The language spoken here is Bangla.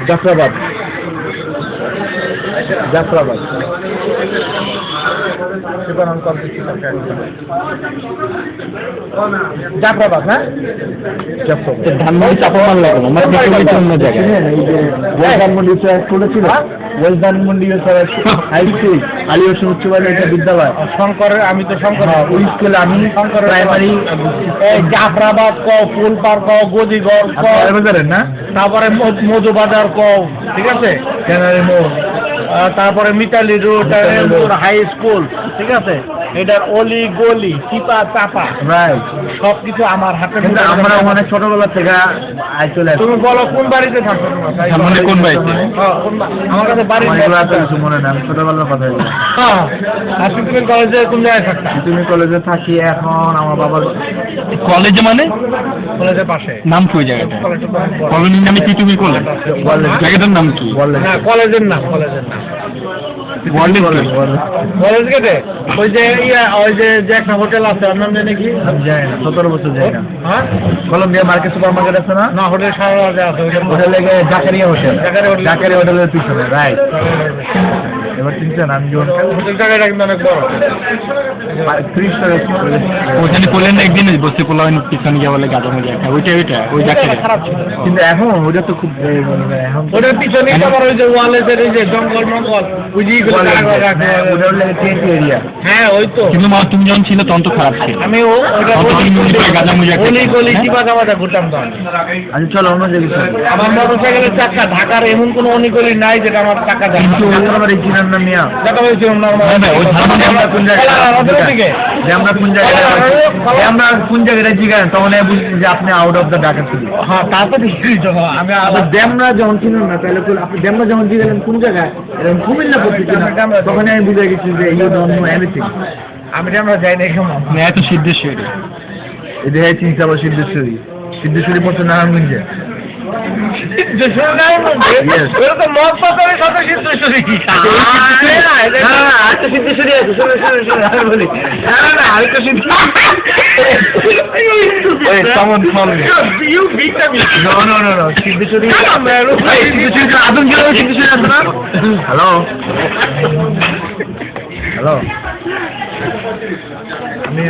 জাফরাবাদ জাফরাবাদ জাফরাবাদ হ্যাঁ ধানমন্ডি চাপামাল লাগানো অন্য জায়গায় এই যে ধানমন্ডি স্কুলে ছিল west Dhanmondi high school Ali Hossain উচ্চ মাধ্যমিক বিদ্যালয় শঙ্করের আমি তো শঙ্কর ওই স্কুলে আমি শঙ্কর প্রাইমারি জাফরাবাদ ক ফুলপার ক গদিগড় ক না তারপরে মধুবাজার ক ঠিক আছে ক্যানারি মোড় তারপরে মিতালি রোড হাই স্কুল ঠিক আছে এটার অলি গলি চিপা চাপা রাইট সবকিছু আমার হাতে আমরা মানে ছোটবেলা থেকে চলে আসি তুমি বলো কোন বাড়িতে থাকো মানে কোন বাড়িতে আমার কাছে বাড়ি কিছু মনে নেই ছোটবেলার কথা হ্যাঁ আজকে তুমি কলেজে কোন জায়গায় থাকতা তুমি কলেজে থাকি এখন আমার বাবার কলেজে মানে কলেজের পাশে নাম কি ওই জায়গাটা কলোনির নামে কি তুমি কলেজ জায়গাটার নাম কি না কলেজের নাম কলেজ গেটে ওই যে একটা হোটেল আছে ওর নাম জানি কি জানি না 17 বছর যাই না হ্যাঁ কলম্বিয়া মার্কেট সুপার মার্কেট আছে না না হোটেল সারা আছে হোটেলে জাকারিয়া হোটেলের পিছনে রাইট এবার চিনছেন আমি যখন হোটেল জায়গাটা কিন্তু অনেক বড় ওখানে করলেন একদিন বসে করলাম পিছনে গিয়ে বলে গাঁজা মজা ওই জায়গাটা খারাপ ছিল কিন্তু এখন ওটা তো খুব এখন ওটার পিছনে আবার ওই যে ওয়ালে যে জঙ্গল মঙ্গল ওই যে হ্যাঁ ওই তো কিন্তু মা তুমি যখন ছিল তখন তো খারাপ ছিল আমি গাঁজা মজা ঘুরতাম তো আচ্ছা চলো অন্য জায়গায় আমার মোটরসাইকেলের চাকা ঢাকার এমন কোনো অনিকলি নাই যেটা আমার চাকা যায় কিন্তু আমার এই চিনার নাম নিয়া দেখা হয়েছিল আমরা কোন জায়গায় আমরা কোন জায়গায় জিজ্ঞাসা তখন বুঝছি যে আপনি আউট অফ দ্য ঢাকা ছিল হ্যাঁ তারপরে আমি ড্যামরা যখন ছিলেন না তাহলে আপনি ড্যামরা যখন জিজ্ঞাসেন কোন জায়গায় কুমিল্লা পড়ছি তখন আমি বুঝে গেছি যে ইউ ডোন্ট নো এনিথিং আমি ড্যামরা যাই না কেমন এত সিদ্ধেশ্বরী এটা চিন্তা আবার সিদ্ধেশ্বরী পড়ছে নারায়ণগঞ্জে হ্যালো হ্যালো আমি